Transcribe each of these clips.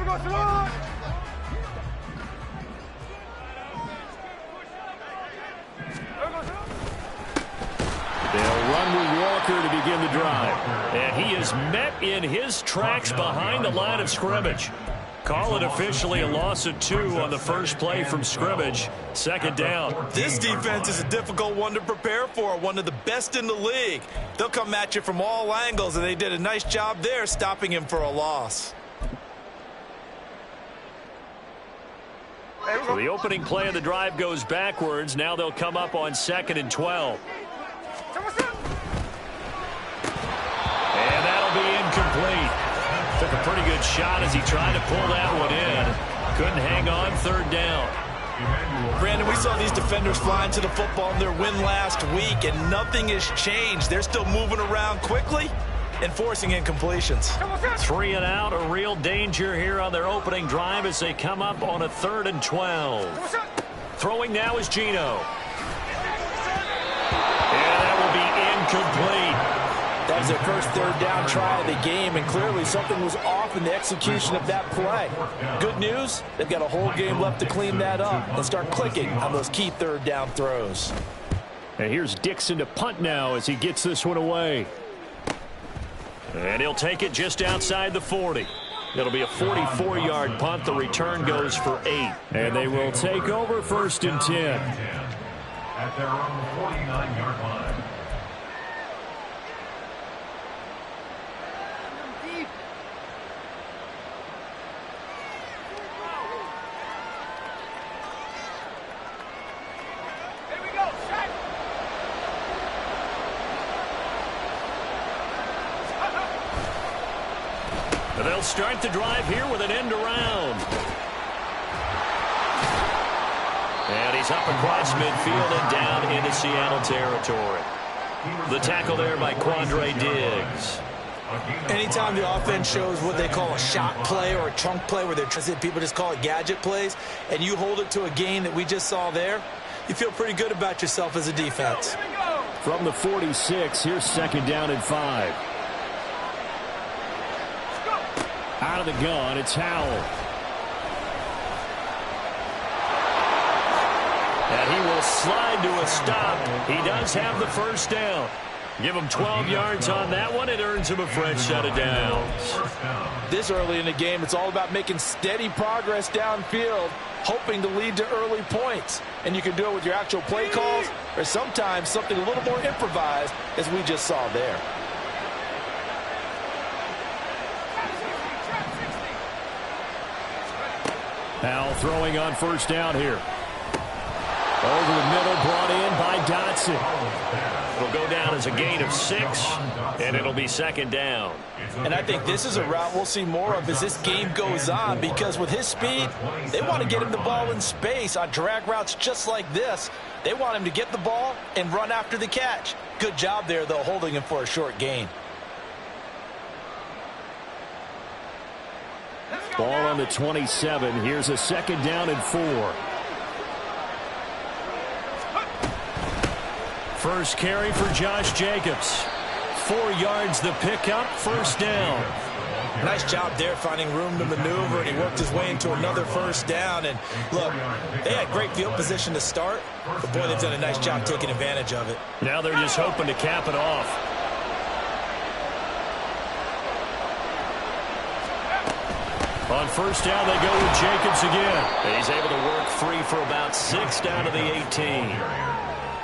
They'll run with Walker to begin the drive. And he is met in his tracks behind the line of scrimmage. Call it officially a loss of 2 on the first play from scrimmage. Second down. This defense is a difficult one to prepare for, one of the best in the league. They'll come at you from all angles, and they did a nice job there stopping him for a loss. So the opening play of the drive goes backwards. Now they'll come up on 2nd and 12. And that'll be incomplete. Took a pretty good shot as he tried to pull that one in. Couldn't hang on. 3rd down. Brandon, we saw these defenders flying to the football in their win last week, and nothing has changed. They're still moving around quickly and forcing incompletions. 3 and out, a real danger here on their opening drive as they come up on a 3rd and 12. Throwing now is Gino. And that will be incomplete. That was their first 3rd down try of the game, and clearly something was off in the execution of that play. Good news, they've got a whole game left to clean that up and start clicking on those key 3rd down throws. And here's Dixon to punt now as he gets this one away. And he'll take it just outside the 40. It'll be a 44-yard punt. The return goes for 8. And they will take over 1st and 10. At their own 49-yard line. They'll start the drive here with an end around. And he's up across midfield and down into Seattle territory. The tackle there by Quandre Diggs. Anytime the offense shows what they call a shot play or a chunk play, where people just call it gadget plays, and you hold it to a gain that we just saw there, you feel pretty good about yourself as a defense. From the 46, here's 2nd down and 5. Out of the gun, it's Howell. And he will slide to a stop. He does have the 1st down. Give him 12 yards on that one. It earns him a fresh set of downs. This early in the game, it's all about making steady progress downfield, hoping to lead to early points. And you can do it with your actual play calls, or sometimes something a little more improvised, as we just saw there. Now throwing on 1st down here. Over the middle, brought in by Dotson. It'll go down as a gain of 6, and it'll be 2nd down. And I think this is a route we'll see more of as this game goes on, because with his speed, they want to get him the ball in space on drag routes just like this. They want him to get the ball and run after the catch. Good job there, though, holding him for a short gain. Ball on the 27. Here's a 2nd down and 4. First carry for Josh Jacobs. 4 yards the pickup, 1st down. Nice job there finding room to maneuver, and he worked his way into another 1st down. And look, they had great field position to start, but boy, they've done a nice job taking advantage of it. Now they're just hoping to cap it off. On 1st down, they go with Jacobs again. He's able to work free for about 6 down to the 18.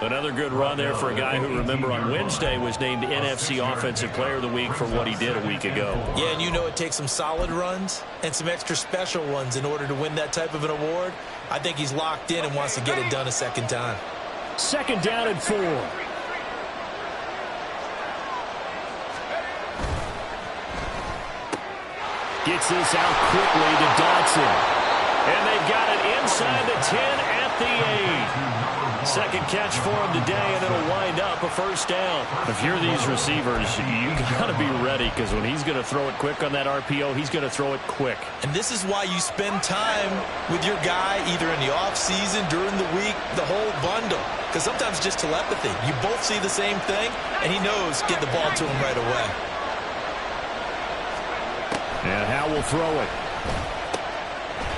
Another good run there for a guy who, remember, on Wednesday was named NFC Offensive Player of the Week for what he did a week ago. Yeah, and you know it takes some solid runs and some extra special ones in order to win that type of an award. I think he's locked in and wants to get it done a 2nd time. 2nd down and 4. Gets this out quickly to Dotson. And they've got it inside the 10 at the 8. Second catch for him today, and it'll wind up a 1st down. If you're these receivers, you got to be ready, because when he's going to throw it quick on that RPO, he's going to throw it quick. And this is why you spend time with your guy either in the offseason, during the week, the whole bundle. Because sometimes it's just telepathy. You both see the same thing, and he knows get the ball to him right away. And Howell will throw it.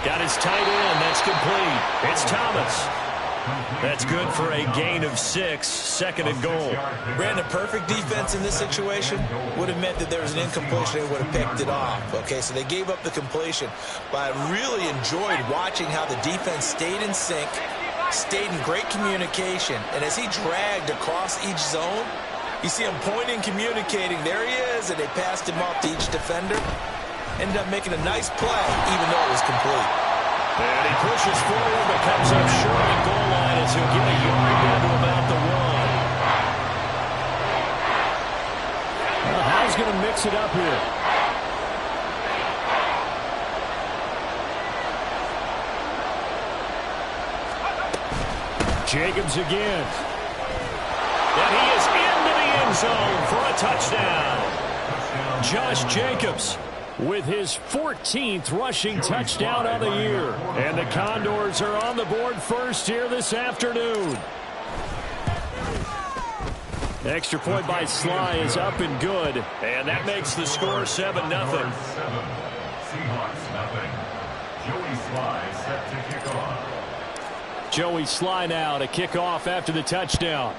Got his tight end. That's complete. It's Thomas. That's good for a gain of 6. Second and goal. Brandon, perfect defense in this situation would have meant that there was an incompletion. They would have picked it off. Okay, so they gave up the completion. But I really enjoyed watching how the defense stayed in sync, stayed in great communication. And as he dragged across each zone, you see him pointing, communicating. There he is, and they passed him off to each defender. Ended up making a nice play, even though it was complete. And he pushes forward, but comes up short of the goal line as he'll get a yard down to about the 1. Well, Howe's going to mix it up here. Jacobs again. And he is into the end zone for a touchdown. Josh Jacobs with his 14th rushing touchdown on the year. And the Condors are on the board first here this afternoon. Extra point by Sly is up and good. And that makes the score 7-0. Seahawks nothing. Joey Sly set to kick off. Joey Sly now to kick off after the touchdown.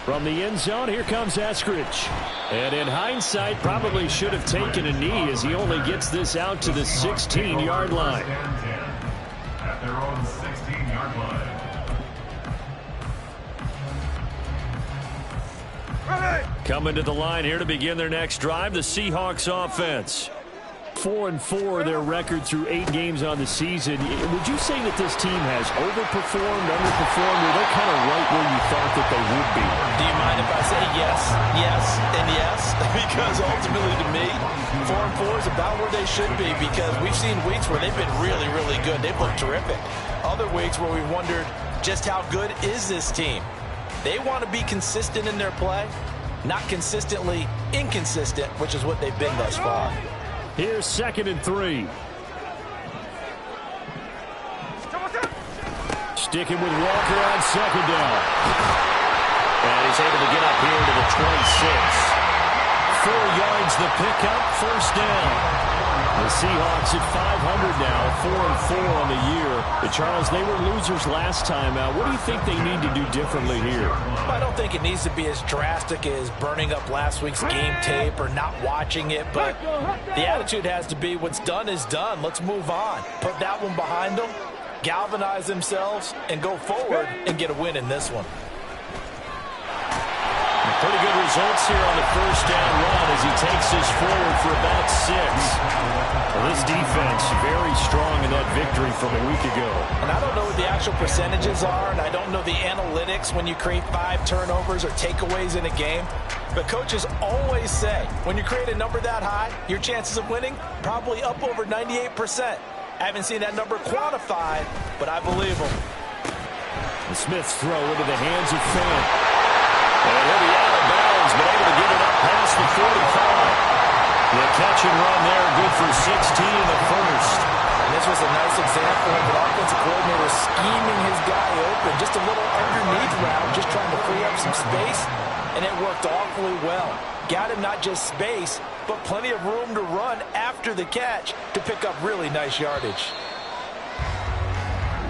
From the end zone, here comes Eskridge. And in hindsight, probably should have taken a knee as he only gets this out to the 16-yard line. At their own 16-yard line. Coming to the line here to begin their next drive, the Seahawks offense. 4-4 their record through 8 games on the season. Would you say that this team has overperformed, underperformed, or they're kind of right where you thought that they would be? Do you mind if I say yes, yes, and yes? Because ultimately to me, 4-4 is about where they should be, because we've seen weeks where they've been really, really good. They've looked terrific. Other weeks where we wondered just how good is this team. They want to be consistent in their play, not consistently inconsistent, which is what they've been thus far. Here's 2nd and 3. Sticking with Walker on 2nd down. And he's able to get up here to the 26. 4 yards the pickup, 1st down. The Seahawks at 500 now, 4-4 on the year. Charles, they were losers last time out. What do you think they need to do differently here? I don't think it needs to be as drastic as burning up last week's game tape or not watching it, but the attitude has to be what's done is done. Let's move on. Put that one behind them, galvanize themselves, and go forward and get a win in this one. Pretty good results here on the 1st down run as he takes this forward for about 6. Well, this defense very strong in that victory from a week ago. And I don't know what the actual percentages are, and I don't know the analytics when you create 5 turnovers or takeaways in a game. But coaches always say, when you create a number that high, your chances of winning probably up over 98%. I haven't seen that number quantified, but I believe them. The Smith's throw into the hands of Fant. And he'll be out of bounds, but able to get it up past the 45. The catch and run there, good for 16 in the 1st. And this was a nice example of an offensive coordinator scheming his guy open. Just a little underneath route, just trying to free up some space, and it worked awfully well. Got him not just space, but plenty of room to run after the catch to pick up really nice yardage.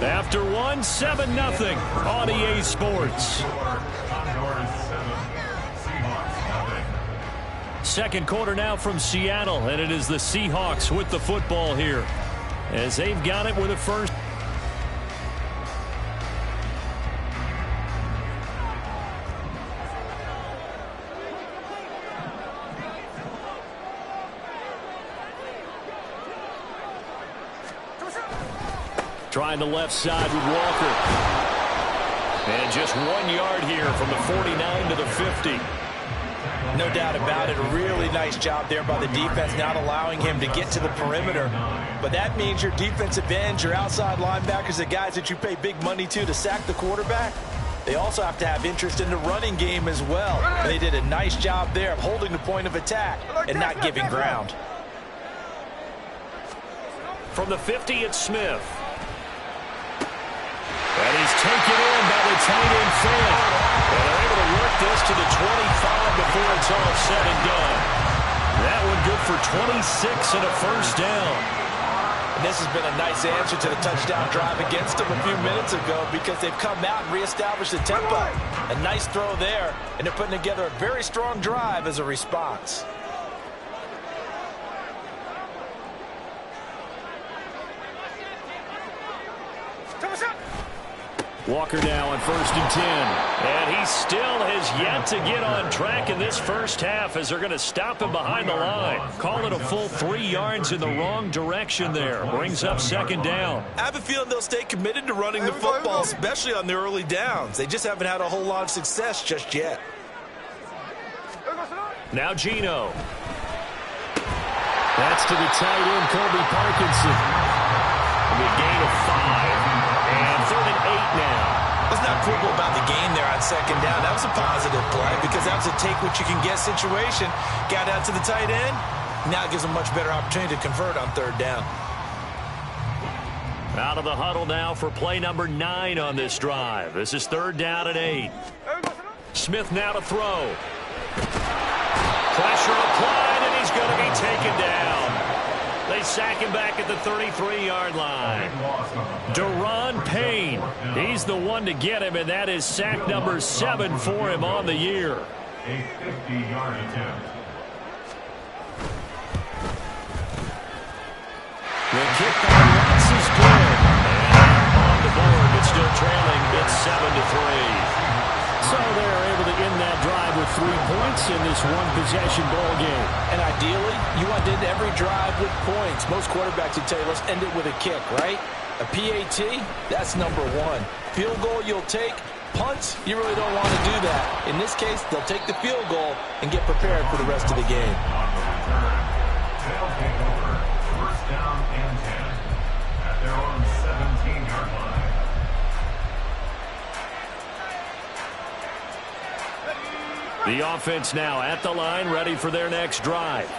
After 1, 7-0 on EA Sports. Second quarter now from Seattle, and it is the Seahawks with the football here as they've got it with a first. Trying the left side with Walker. And just 1 yard here from the 49 to the 50. No doubt about it. A really nice job there by the defense, not allowing him to get to the perimeter. But that means your defensive ends, your outside linebackers, the guys that you pay big money to sack the quarterback, they also have to have interest in the running game as well. And they did a nice job there of holding the point of attack and not giving ground. From the 50, it's Smith. And he's taken in by the tight end Fant. And they're able to work this to the 25 before it's all said and done. that one good for 26 and a first down. And this has been a nice answer to the touchdown drive against them a few minutes ago because they've come out and reestablished the tempo. A nice throw there, and they're putting together a very strong drive as a response. Walker now on 1st and 10. And he still has yet to get on track in this first half as they're going to stop him behind the line. Call it a full 3 yards in the wrong direction there. Brings up 2nd down. I have a feeling they'll stay committed to running the football, especially on the early downs. They just haven't had a whole lot of success just yet. Now Geno. That's to the tight end, Colby Parkinson. A gain of 5. And 3rd and 8 now. Let's not quibble about the game there on 2nd down. That was a positive play because that was a take-what-you-can-get situation. Got out to the tight end. Now it gives them a much better opportunity to convert on 3rd down. Out of the huddle now for play number 9 on this drive. This is 3rd down and 8. Smith now to throw. Pressure applied, and he's going to be taken down. They sack him back at the 33-yard line. Daron Payne, he's the one to get him, and that is sack number 7 for him on the year. A 50-yard attempt. The kick by Watts is good. And on the board, but still trailing. It's 7-3. So they're able to end that drive with 3 points in this one-possession ball game. And ideally, you want to end every drive with points. Most quarterbacks would tell you, let's end it with a kick, right? A PAT, that's number 1. Field goal you'll take. Punts, you really don't want to do that. In this case, they'll take the field goal and get prepared for the rest of the game. They'll take over 1st down and 10 at their own 17-yard line. The offense now at the line, ready for their next drive.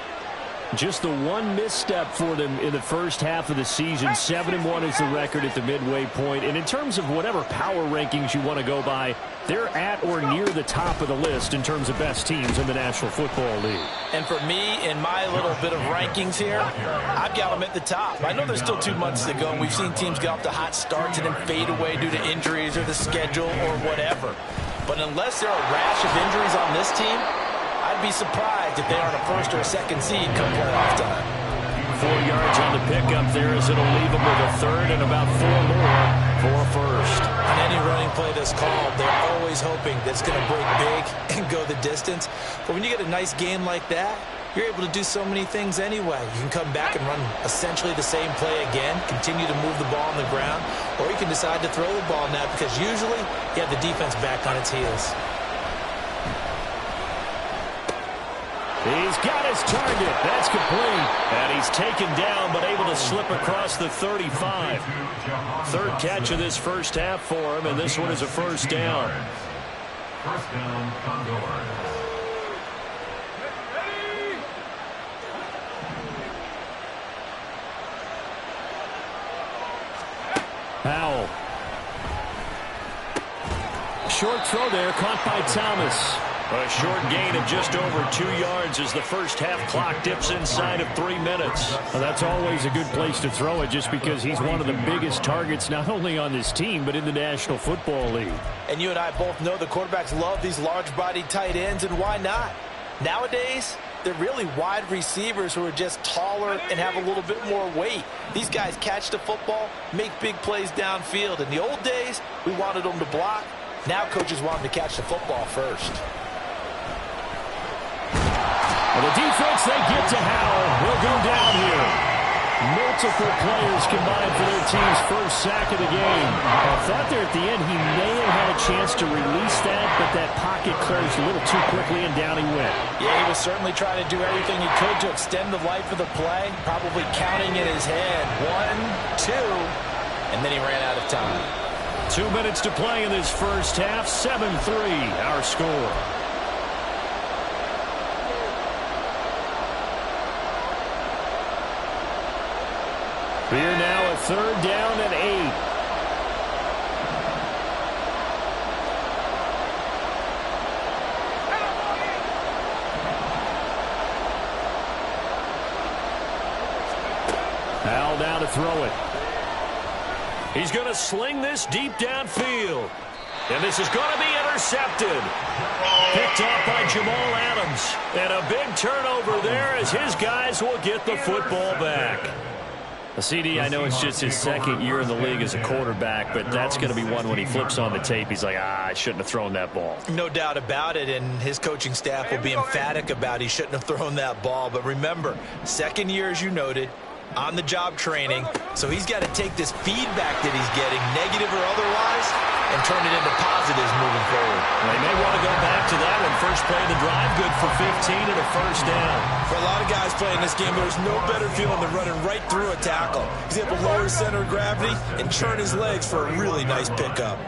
Just the one misstep for them in the first half of the season. 7-1 is the record at the midway point. And in terms of whatever power rankings you want to go by, they're at or near the top of the list in terms of best teams in the National Football League. And for me, in my little bit of rankings here, I've got them at the top. I know there's still 2 months to go, and we've seen teams get off to hot starts and then fade away due to injuries or the schedule or whatever. But unless there are a rash of injuries on this team, I'd be surprised if they aren't a 1st or a 2nd seed come playoff time. 4 yards on the pickup there as it'll leave them with a 3rd and about 4 more for a 1st. On any running play that's called, they're always hoping that it's going to break big and go the distance. But when you get a nice game like that, you're able to do so many things anyway. You can come back and run essentially the same play again, continue to move the ball on the ground, or you can decide to throw the ball now because usually you have the defense back on its heels. He's got his target. That's complete. And he's taken down but able to slip across the 35. 3rd catch of this first half for him, and this one is a 1st down. 1st down, Condors. Powell. Short throw there, caught by Thomas. A short gain of just over 2 yards as the first half clock dips inside of 3 minutes. Well, that's always a good place to throw it just because he's one of the biggest targets not only on this team but in the National Football League. And you and I both know the quarterbacks love these large-bodied tight ends, and why not? Nowadays, they're really wide receivers who are just taller and have a little bit more weight. These guys catch the football, make big plays downfield. In the old days, we wanted them to block. Now coaches want them to catch the football first. Well, the defense they get to Howell will go down here. Multiple players combined for their team's first sack of the game. I thought there at the end he may have had a chance to release that, but that pocket closed a little too quickly and down he went. Yeah, he was certainly trying to do everything he could to extend the life of the play, probably counting in his head. 1, 2, and then he ran out of time. 2 minutes to play in this first half. 7-3 our score. We're now a 3rd down and 8. now to throw it. He's going to sling this deep downfield. And this is going to be intercepted. Picked off by Jamal Adams. And a big turnover there as his guys will get the football back. CD, I know it's just his second year in the league as a quarterback, but that's going to be one when he flips on the tape. He's like, I shouldn't have thrown that ball. No doubt about it, and his coaching staff will be emphatic about he shouldn't have thrown that ball. But remember, second year, as you noted, on-the-job training, so he's got to take this feedback that he's getting, negative or otherwise, and turn it into positives moving forward. Well, he may want to go back to that one. First play of the drive, good for 15 and a first down. For a lot of guys playing this game, there's no better feeling than running right through a tackle. He's able to lower his center of gravity and churn his legs for a really nice pickup.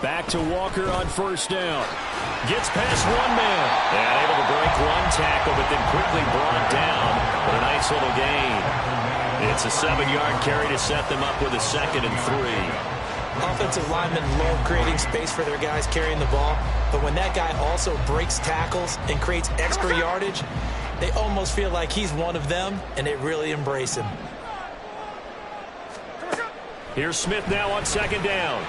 Back to Walker on first down. Gets past one man. And able to break one tackle, but then quickly brought down with a nice little gain. It's a 7-yard carry to set them up with a 2nd and 3. Offensive linemen love creating space for their guys carrying the ball, but when that guy also breaks tackles and creates extra yardage, they almost feel like he's one of them, and they really embrace him. Here's Smith now on 2nd down.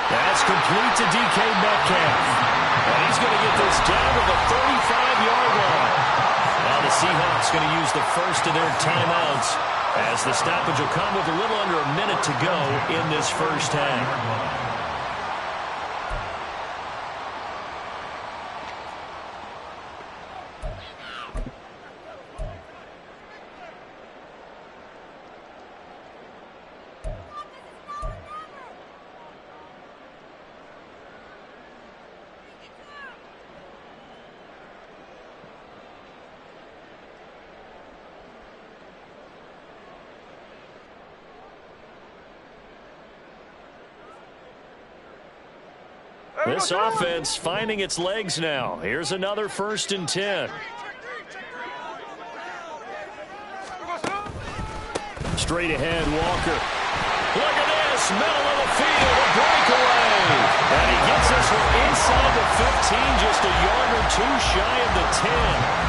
That's complete to DK Metcalf. And he's going to get this down to the 35-yard line. Now the Seahawks going to use the first of their timeouts as the stoppage will come with a little under a minute to go in this first half. This offense finding its legs now. Here's another 1st and 10. Straight ahead, Walker. Look at this, middle of the field, a breakaway. And he gets this one inside the 15, just a yard or two shy of the 10.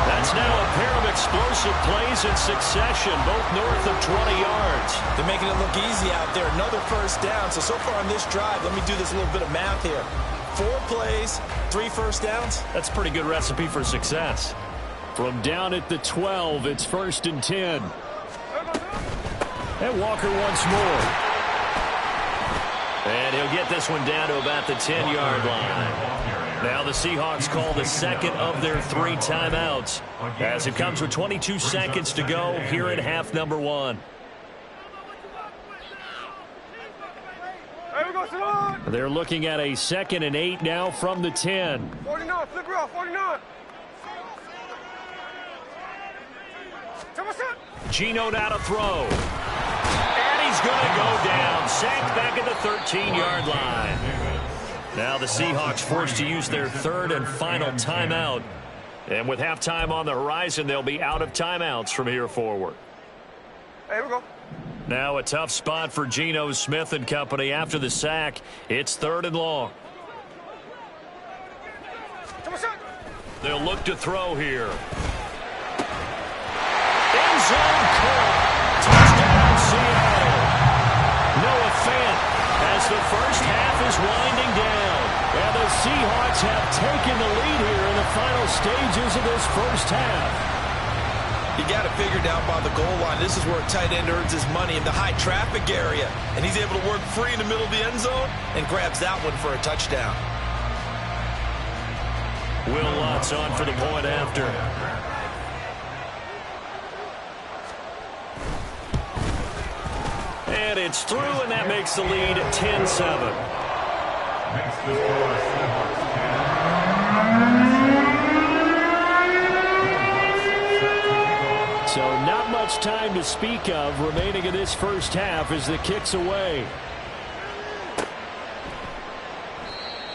That's now a pair of explosive plays in succession, both north of 20 yards. They're making it look easy out there. Another first down. So far on this drive, let me do this little bit of math here. 4 plays, 3 first downs. That's a pretty good recipe for success. From down at the 12, it's 1st and 10. And Walker once more. And he'll get this one down to about the 10-yard line. Now the Seahawks call the 2nd of their 3 timeouts as it comes with 22 seconds to go here in half number 1. They're looking at a 2nd and 8 now from the 10. 49, flip it off, 49. Geno now to throw. And he's going to go down. Sacked back at the 13-yard line. Now the Seahawks forced to use their 3rd and final timeout. And with halftime on the horizon, they'll be out of timeouts from here forward. Here we go. Now a tough spot for Geno Smith and company after the sack. It's 3rd and long. They'll look to throw here. End zone caught. Touchdown Seattle. Noah Fant as the first half is winding down. And the Seahawks have taken the lead here in the final stages of this first half. You got it figured out by the goal line. This is where a tight end earns his money in the high traffic area. And he's able to work free in the middle of the end zone and grabs that one for a touchdown. Will Lutz on for the point after. And it's through, and that makes the lead 10-7. Makes the score Seahawks 10. So not much time to speak of remaining in this first half as the kick's away.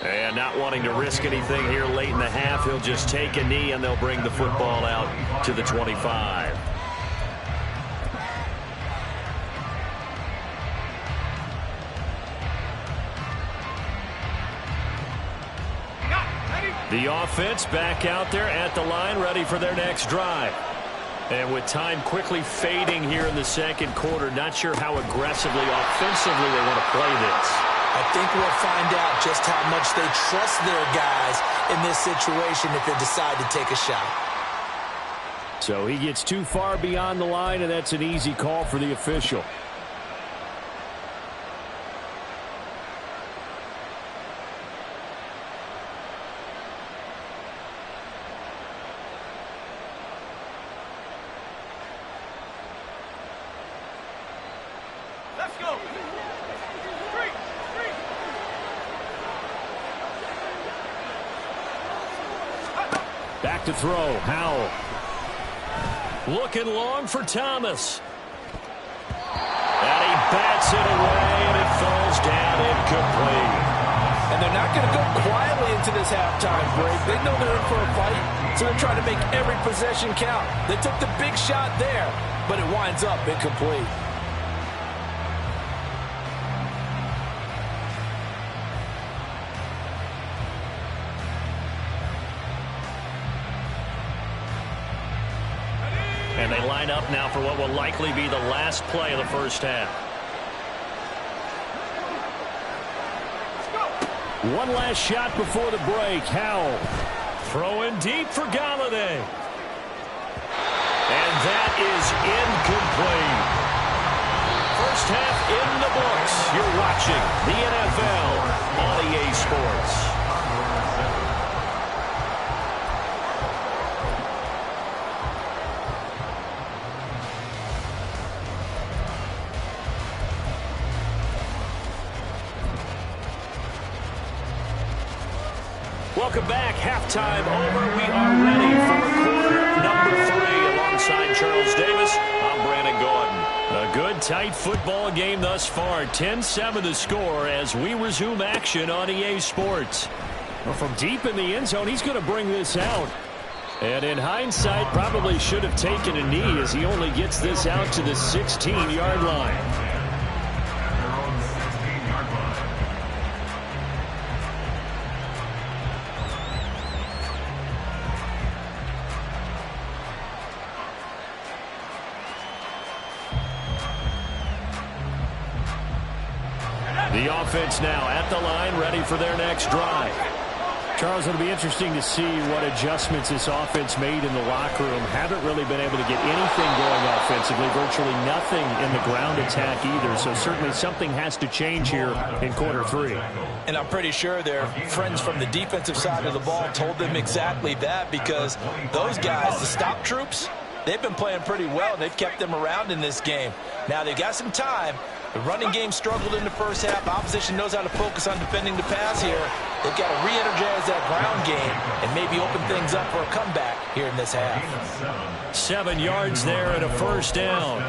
And not wanting to risk anything here late in the half, he'll just take a knee and they'll bring the football out to the 25. The offense back out there at the line, ready for their next drive. And with time quickly fading here in the second quarter, not sure how aggressively, offensively they want to play this. I think we'll find out just how much they trust their guys in this situation if they decide to take a shot. So he gets too far beyond the line, and that's an easy call for the official. Let's go. Back to throw. Howell. Looking long for Thomas. And he bats it away, and it falls down incomplete. And they're not going to go quietly into this halftime break. They know they're in for a fight, so they're trying to make every possession count. They took the big shot there, but it winds up incomplete. And they line up now for what will likely be the last play of the first half. One last shot before the break. Howell throwing deep for Galladay. And that is incomplete. First half in the books. You're watching the NFL on EA Sports. Welcome back. Halftime over. We are ready for quarter number 3 alongside Charles Davis. I'm Brandon Gordon. A good, tight football game thus far. 10-7 the score as we resume action on EA Sports. Well, from deep in the end zone, he's going to bring this out. And in hindsight, probably should have taken a knee as he only gets this out to the 16-yard line. The offense now at the line, ready for their next drive. Charles, it'll be interesting to see what adjustments this offense made in the locker room. Haven't really been able to get anything going offensively, virtually nothing in the ground attack either. So certainly something has to change here in quarter 3. And I'm pretty sure their friends from the defensive side of the ball told them exactly that, because those guys, the stop troops, they've been playing pretty well. They've kept them around in this game. Now they've got some time. The running game struggled in the first half. Opposition knows how to focus on defending the pass here. They've got to re-energize that ground game and maybe open things up for a comeback here in this half. 7 yards there and a first down.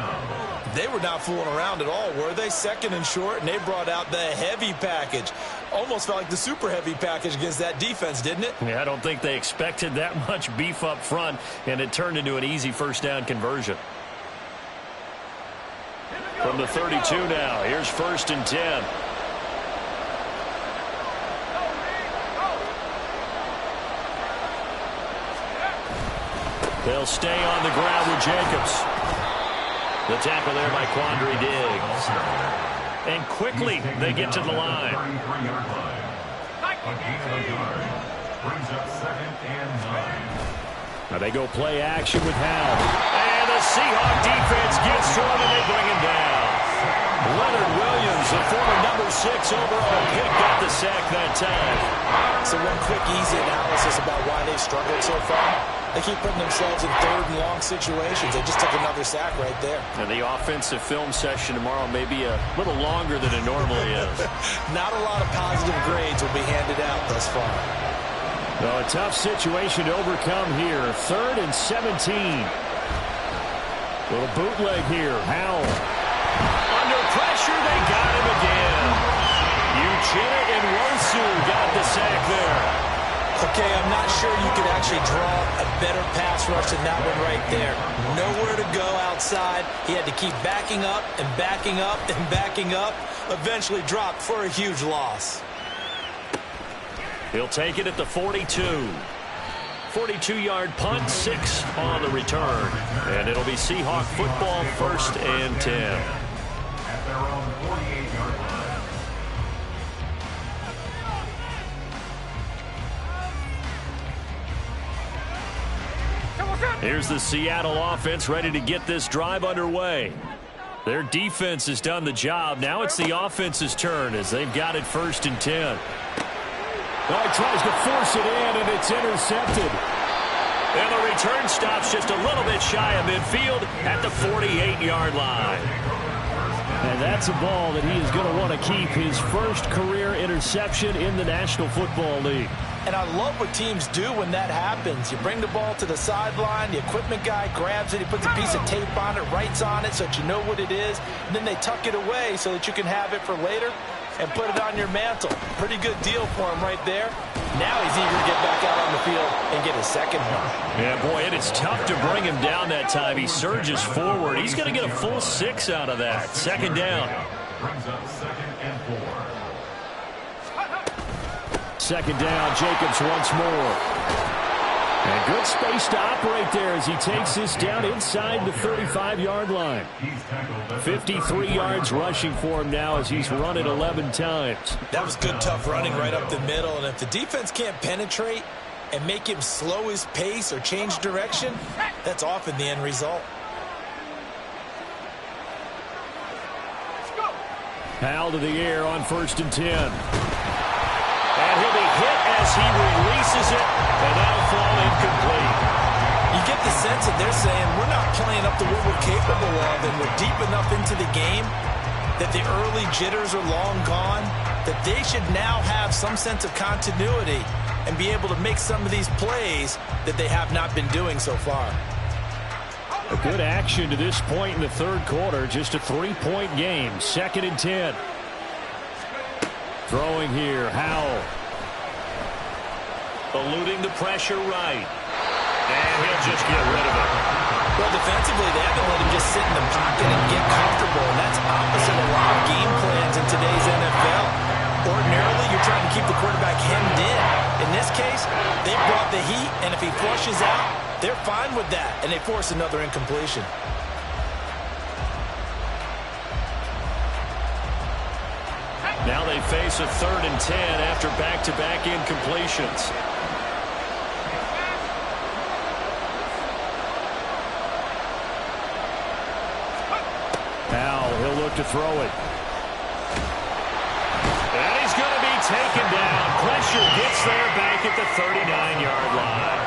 They were not fooling around at all, were they? Second and short, and they brought out the heavy package. Almost felt like the super heavy package against that defense, didn't it? Yeah, I don't think they expected that much beef up front, and it turned into an easy first down conversion. From the 32 now, here's 1st and 10. They'll stay on the ground with Jacobs. The tackle there by Quandre Diggs. And quickly they get to the line. Now they go play action with Howell. And the Seahawks defense gets to him and they bring him down. Leonard Williams, the former number 6 overall pick, got the sack that time. So one quick, easy analysis about why they've struggled so far. They keep putting themselves in 3rd and long situations. They just took another sack right there. And the offensive film session tomorrow may be a little longer than it normally is. Not a lot of positive grades will be handed out thus far. Well, a tough situation to overcome here. 3rd and 17. Little bootleg here. Howell. Under pressure, they got him again. Uchenna and Wosu got the sack there. Okay, I'm not sure you could actually draw a better pass rush than that one right there. Nowhere to go outside. He had to keep backing up and backing up and backing up. Eventually dropped for a huge loss. He'll take it at the 42. 42-yard punt, 6 on the return. And it'll be Seahawk football, 1st and 10. At their own 48-yard line. Here's the Seattle offense ready to get this drive underway. Their defense has done the job. Now it's the offense's turn as they've got it 1st and 10. Oh, he tries to force it in, and it's intercepted. And the return stops just a little bit shy of midfield at the 48-yard line. And that's a ball that he is going to want to keep, his first career interception in the National Football League. And I love what teams do when that happens. You bring the ball to the sideline, the equipment guy grabs it, he puts a piece of tape on it, writes on it so that you know what it is, and then they tuck it away so that you can have it for later and put it on your mantle. Pretty good deal for him right there. Now he's eager to get back out on the field and get his second one. Yeah, boy, it is tough to bring him down that time. He surges forward. He's going to get a full 6 out of that. 2nd down. Brings up 2nd and 4. 2nd down, Jacobs once more. And good space to operate there as he takes this down inside the 35-yard line. 53 yards rushing for him now as he's run it 11 times. That was good, tough running right up the middle. And if the defense can't penetrate and make him slow his pace or change direction, that's often the end result. Powell to the air on 1st and 10. And he'll be hit as he releases it, and that'll fall incomplete. You get the sense that they're saying we're not playing up to what we're capable of, and we're deep enough into the game that the early jitters are long gone, that they should now have some sense of continuity and be able to make some of these plays that they have not been doing so far. A good action to this point in the 3rd quarter, just a 3-point game, 2nd and 10. Throwing here, Howell. Eluding the pressure right. And he'll just get rid of it. Well, defensively, they haven't let him just sit in the pocket and get comfortable, and that's opposite a lot of game plans in today's NFL. Ordinarily, you're trying to keep the quarterback hemmed in. In this case, they brought the heat, and if he flushes out, they're fine with that, and they force another incompletion. Now they face a 3rd and 10 after back-to-back incompletions. Powell, he'll look to throw it. And he's going to be taken down. Pressure gets there back at the 39-yard line.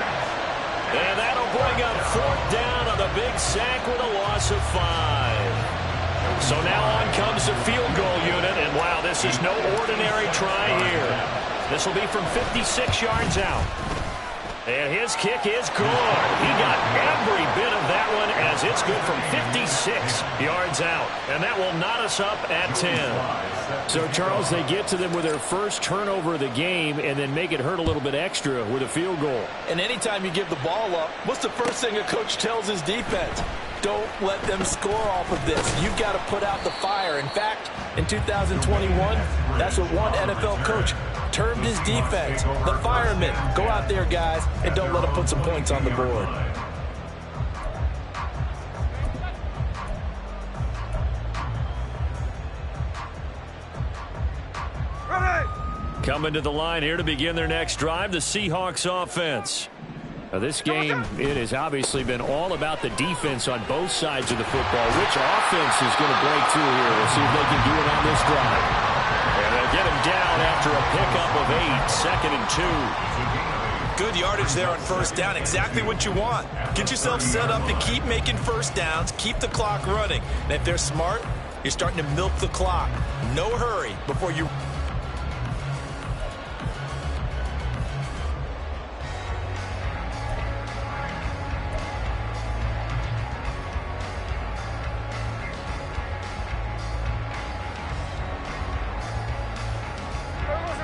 And that'll bring up 4th down on the big sack with a loss of 5. So now on comes the field goal unit, and wow, this is no ordinary try here. This will be from 56 yards out. And his kick is good. He got every bit of that one as it's good from 56 yards out. And that will knot us up at 10. So, Charles, they get to them with their first turnover of the game and then make it hurt a little bit extra with a field goal. And anytime you give the ball up, what's the first thing a coach tells his defense? Don't let them score off of this. You've got to put out the fire. In fact, in 2021, that's what one NFL coach termed his defense, the firemen. Go out there, guys, and don't let them put some points on the board. Coming to the line here to begin their next drive, the Seahawks offense. Now, this game, it has obviously been all about the defense on both sides of the football. Which offense is going to break through here? We'll see if they can do it on this drive. And they'll get him down after a pickup of 8, 2nd and 2. Good yardage there on 1st down, exactly what you want. Get yourself set up to keep making 1st downs, keep the clock running. And if they're smart, you're starting to milk the clock. No hurry before you...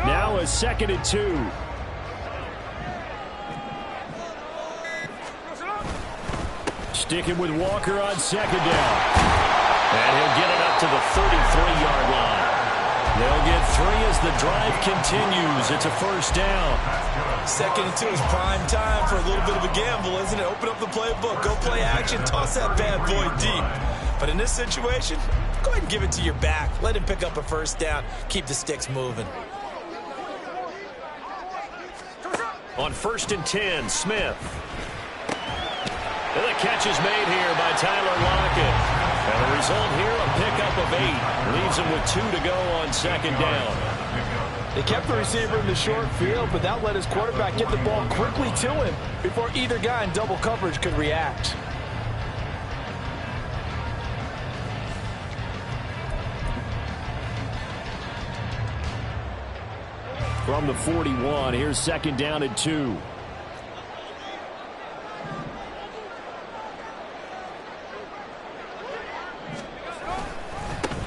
Now a 2nd and 2. Sticking with Walker on 2nd down. And he'll get it up to the 33-yard line. They'll get 3 as the drive continues. It's a first down. 2nd and 2 is prime time for a little bit of a gamble, isn't it? Open up the playbook, go play action, toss that bad boy deep. But in this situation, go ahead and give it to your back. Let him pick up a first down. Keep the sticks moving. On 1st and 10, Smith. And the catch is made here by Tyler Lockett. And the result here, a pickup of 8. Leaves him with 2 to go on 2nd down. They kept the receiver in the short field, but that let his quarterback get the ball quickly to him before either guy in double coverage could react. From the 41, here's 2nd down and 2.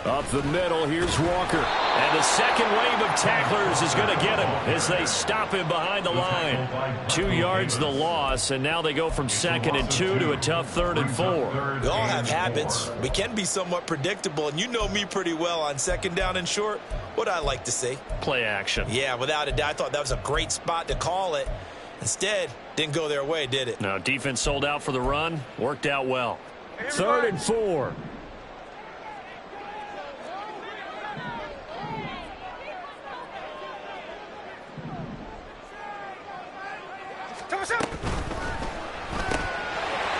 Up the middle, here's Walker. And the second wave of tacklers is going to get him as they stop him behind the line. 2 yards the loss, and now they go from 2nd and 2 to a tough 3rd and 4. We all have habits. We can be somewhat predictable, and you know me pretty well on 2nd down and short. What I like to see. Play action. Yeah, without a doubt. I thought that was a great spot to call it. Instead, didn't go their way, did it? No, defense sold out for the run. Worked out well. 3rd and 4.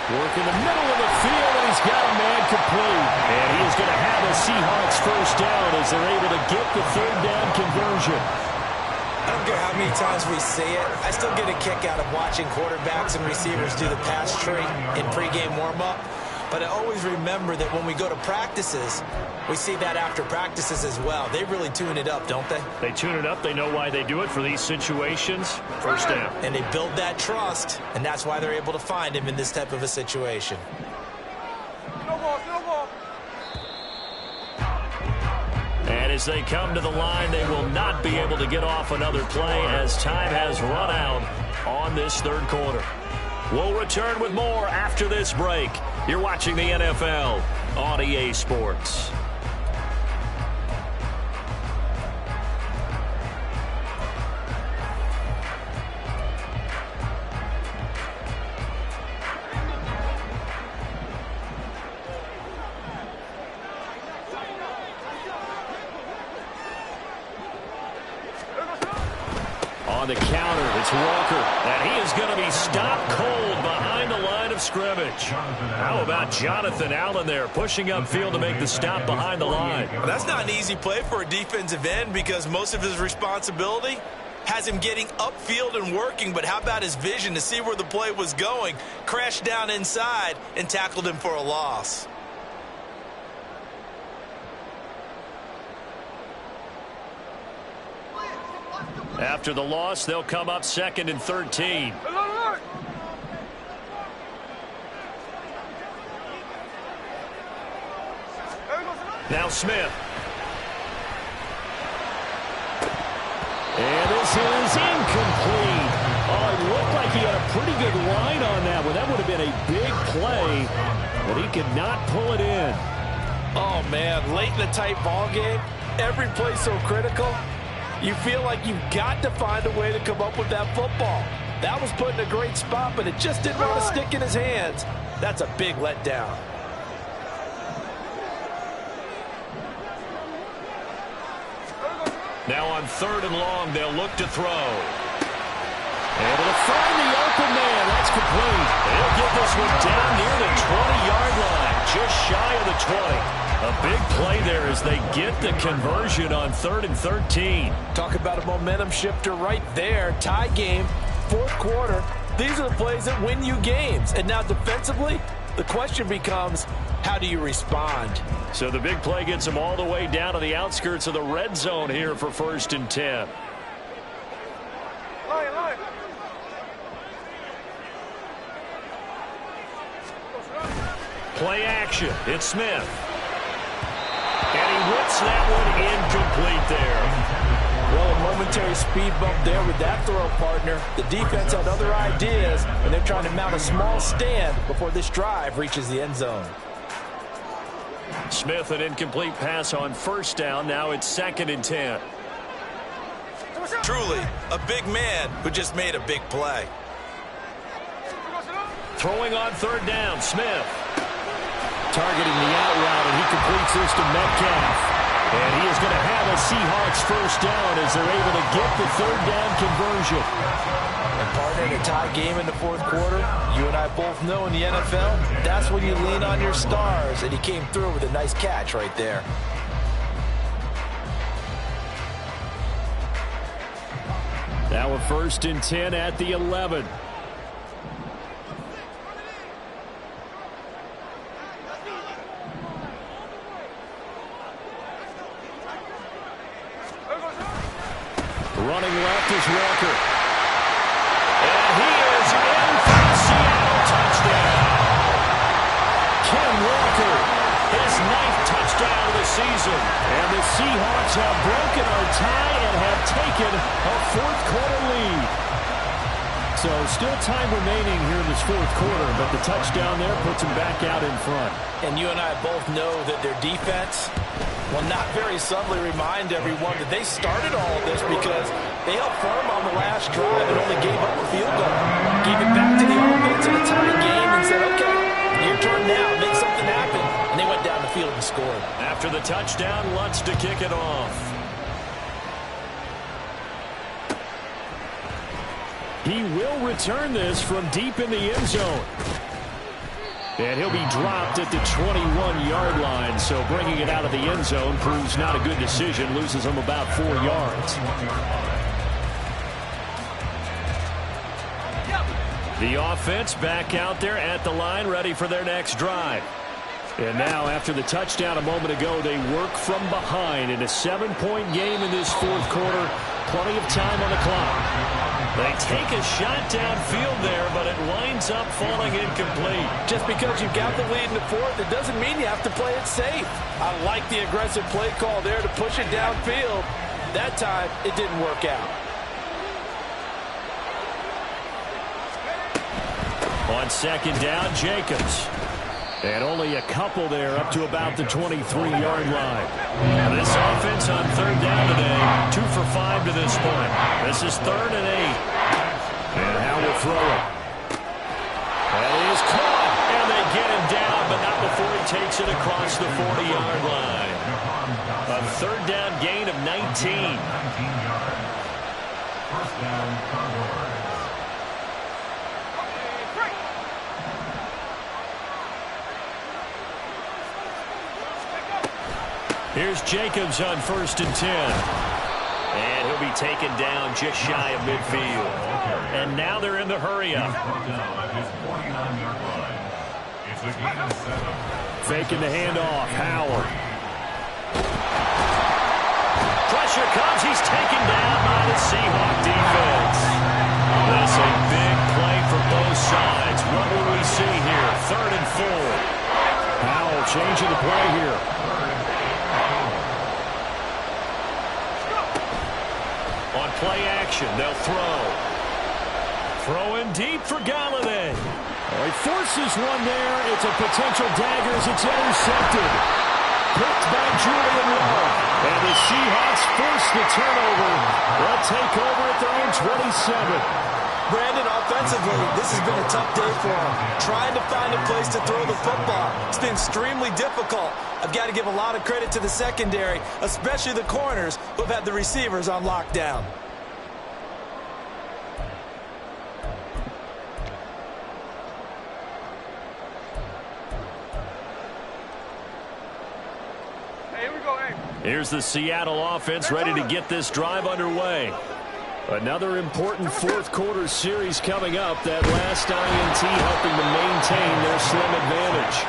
Work in the middle of the field, and he's got a man complete. And he is going to have a Seahawks first down as they're able to get the 3rd down conversion. I don't care how many times we see it. I still get a kick out of watching quarterbacks and receivers do the pass tree in pregame warm-up. But I always remember that when we go to practices, we see that after practices as well. They really tune it up, don't they? They tune it up. They know why they do it for these situations. First down. And they build that trust, and that's why they're able to find him in this type of a situation. And as they come to the line, they will not be able to get off another play as time has run out on this 3rd quarter. We'll return with more after this break. You're watching the NFL on EA Sports. On the counter, it's Walker, and he is going to be stopped cold behind the line of scrimmage. How about Jonathan Allen there, pushing upfield to make the stop behind the line? Well, that's not an easy play for a defensive end because most of his responsibility has him getting upfield and working, but how about his vision to see where the play was going, crashed down inside, and tackled him for a loss. After the loss, they'll come up 2nd and 13. Now Smith. And this is incomplete. Oh, it looked like he had a pretty good line on that one. That would have been a big play, but he could not pull it in. Oh, man, late in the tight ball game, every play so critical. You feel like you've got to find a way to come up with that football. That was put in a great spot, but it just didn't want to stick in his hands. That's a big letdown. Now on 3rd and long, they'll look to throw. Able to find the open man. That's complete. They'll get this one down near the 20-yard line, just shy of the 20. A big play there as they get the conversion on 3rd and 13. Talk about a momentum shifter right there. Tie game, 4th quarter. These are the plays that win you games. And now defensively, the question becomes, how do you respond? So the big play gets them all the way down to the outskirts of the red zone here for 1st and 10. Play action. It's Smith. And he whips that one incomplete there. Well, a momentary speed bump there with that throw, partner. The defense had other ideas, and they're trying to mount a small stand before this drive reaches the end zone. Smith, an incomplete pass on first down. Now it's 2nd and 10. Truly, a big man who just made a big play. Throwing on 3rd down, Smith. Targeting the out route, and he completes this to Metcalf. And he is going to have a Seahawks first down as they're able to get the 3rd down conversion. And partner, in a tie game in the 4th quarter, you and I both know in the NFL, that's when you lean on your stars, and he came through with a nice catch right there. Now a 1st and 10 at the 11. Running left is Walker. And he is in for the Seattle touchdown. Ken Walker, His 9th touchdown of the season. and the Seahawks have broken our tie and have taken a 4th quarter lead. So still time remaining here in this 4th quarter, but the touchdown there puts them back out in front. And you and I both know that their defense will not very subtly remind everyone that they started all of this because they held firm on the last drive and only gave up a field goal. Gave it back to the offense in a tie game and said, okay, your turn now, make something happen. And they went down the field and scored. After the touchdown, Lutz to kick it off. He will return this from deep in the end zone. And he'll be dropped at the 21-yard line, so bringing it out of the end zone proves not a good decision, loses him about 4 yards. The offense back out there at the line, ready for their next drive. And now, after the touchdown a moment ago, they work from behind in a 7-point game in this 4th quarter. Plenty of time on the clock. They take a shot downfield there, but it winds up falling incomplete. Just because you've got the lead in the 4th, it doesn't mean you have to play it safe. I like the aggressive play call there to push it downfield. That time, it didn't work out. On 2nd down, Jacobs. And only a couple there up to about the 23-yard line. This offense on 3rd down today, 2 for 5 to this point. This is 3rd and 8. And how will throw it. That is caught, and they get him down, but not before he takes it across the 40-yard line. A 3rd down gain of 19. 1st down, Condors. Here's Jacobs on 1st and 10. And he'll be taken down just shy of midfield. And now they're in the hurry-up. Faking the handoff. Howard. Pressure comes. He's taken down by the Seahawk defense. This a big play for both sides. What will we see here? 3rd and 4. Howell changing the play here. On play action, they'll throw. Throwing deep for Galladay. Oh, he forces one there. It's a potential dagger as it's intercepted. Picked by Julian Love. And the Seahawks force the turnover. They'll take over at their own 27. Brandon, offensively, this has been a tough day for him. Trying to find a place to throw the football. It's been extremely difficult. I've got to give a lot of credit to the secondary, especially the corners who have had the receivers on lockdown. Hey, here we go, hey. Here's the Seattle offense ready to get this drive underway. Another important 4th quarter series coming up. That last INT helping to maintain their slim advantage.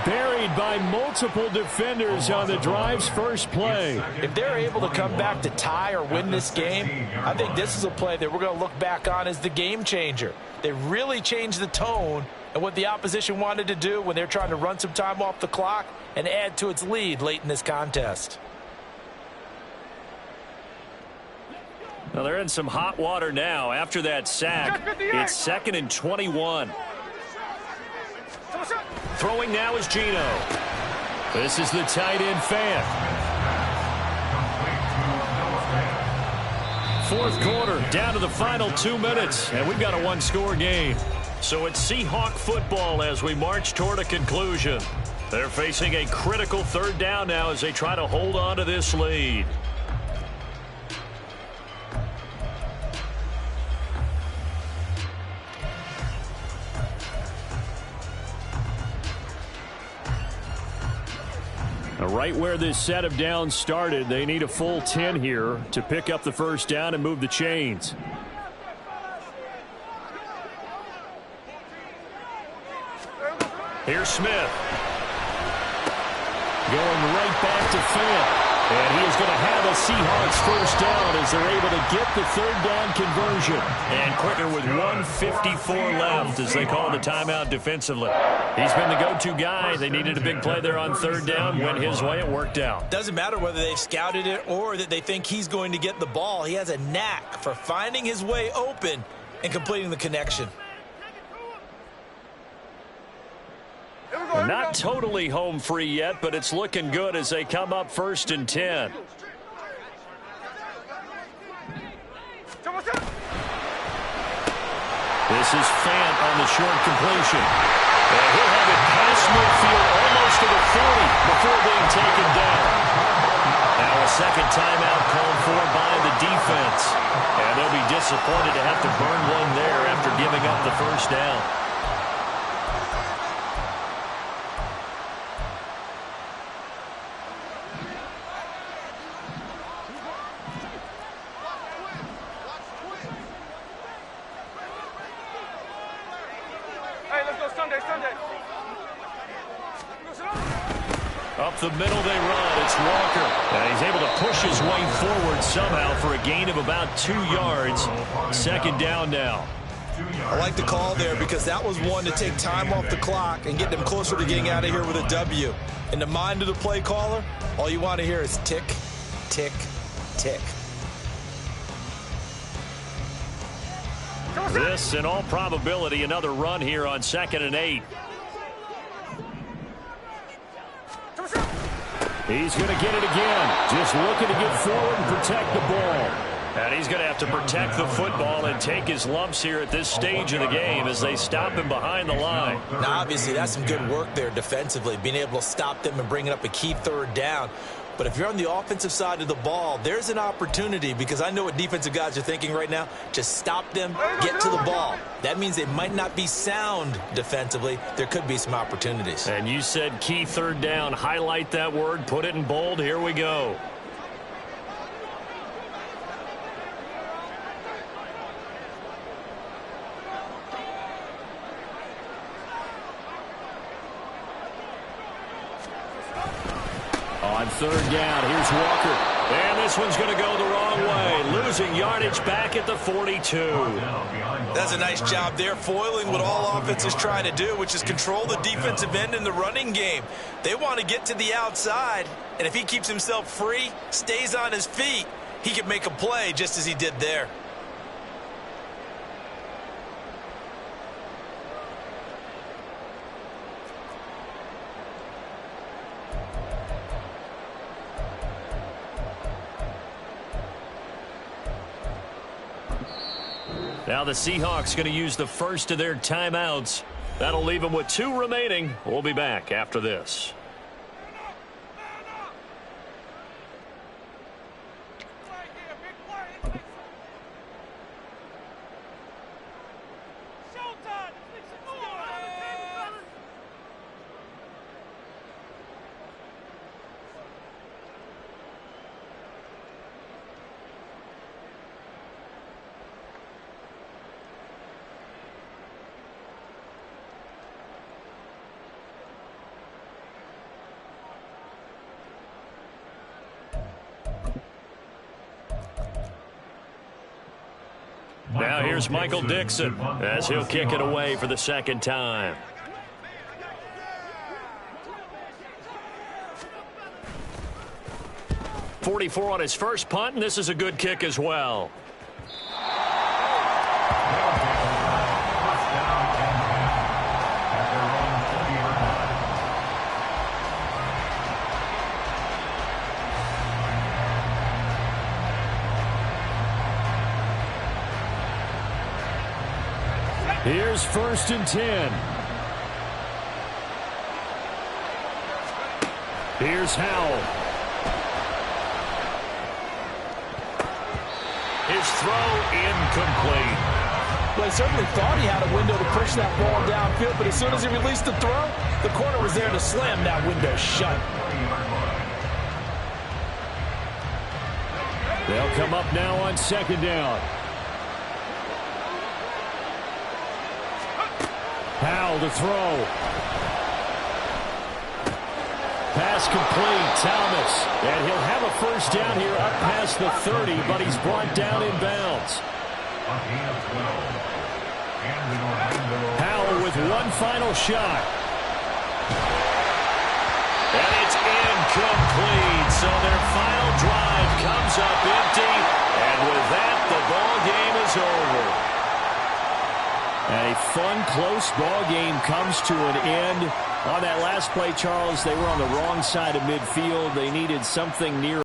Buried by multiple defenders on the drive's first play. If they're able to come back to tie or win this game, I think this is a play that we're going to look back on as the game changer. They really changed the tone and what the opposition wanted to do when they're trying to run some time off the clock and add to its lead late in this contest. Well, they're in some hot water now. After that sack, it's 2nd and 21. Throwing now is Geno. This is the tight end Fant. Fourth quarter, down to the final 2 minutes, and we've got a one-score game. So it's Seahawk football as we march toward a conclusion. They're facing a critical third down now as they try to hold on to this lead. Right where this set of downs started, they need a full 10 here to pick up the first down and move the chains. Here's Smith. Going right back to Fant. And he is going to have a Seahawks first down as they're able to get the third down conversion. And quicker with 1:54 left as they call the timeout defensively. He's been the go-to guy. They needed a big play there on third down. Went his way. It worked out. Doesn't matter whether they've scouted it or that they think he's going to get the ball. He has a knack for finding his way open and completing the connection. Not totally home free yet, but it's looking good as they come up 1st and 10. This is Fant on the short completion. And he'll have it past midfield almost to the 40 before being taken down. Now a second timeout called for by the defense. And they'll be disappointed to have to burn one there after giving up the first down. Up the middle they run. It's Walker. And he's able to push his way forward somehow for a gain of about 2 yards. Second down now. I like the call there because that was one to take time off the clock and get them closer to getting out of here with a W. In the mind of the play caller, all you want to hear is tick, tick, tick. This, in all probability, another run here on 2nd and 8. He's going to get it again. Just looking to get forward and protect the ball. And he's going to have to protect the football and take his lumps here at this stage of the game as they stop him behind the line. Now, obviously, that's some good work there defensively, being able to stop them and bringing up a key third down. But if you're on the offensive side of the ball, there's an opportunity because I know what defensive guys are thinking right now. Just stop them, get to the ball. That means they might not be sound defensively. There could be some opportunities. And you said key third down. Highlight that word. Put it in bold. Here we go. On third down, here's Walker. And this one's going to go the wrong way. Losing yardage back at the 42. That's a nice job there, foiling what all offenses try to do, which is control the defensive end in the running game. They want to get to the outside, and if he keeps himself free, stays on his feet, he can make a play just as he did there. Now the Seahawks going to use the first of their timeouts. That'll leave them with 2 remaining. We'll be back after this. Now here's Michael Dixon as he'll kick it away for the second time. .44 on his first punt, and this is a good kick as well. Here's 1st and 10. Here's Howell. His throw incomplete. Well, he certainly thought he had a window to push that ball downfield, but as soon as he released the throw, the corner was there to slam that window shut. They'll come up now on 2nd down. Howell to throw. Pass complete, Thomas. And he'll have a 1st down here up past the 30, but he's brought down in bounds. Howell with one final shot. And it's incomplete. So their final drive comes up empty. And with that, the ball game is over. And a fun, close ball game comes to an end. On that last play, Charles, they were on the wrong side of midfield. They needed something near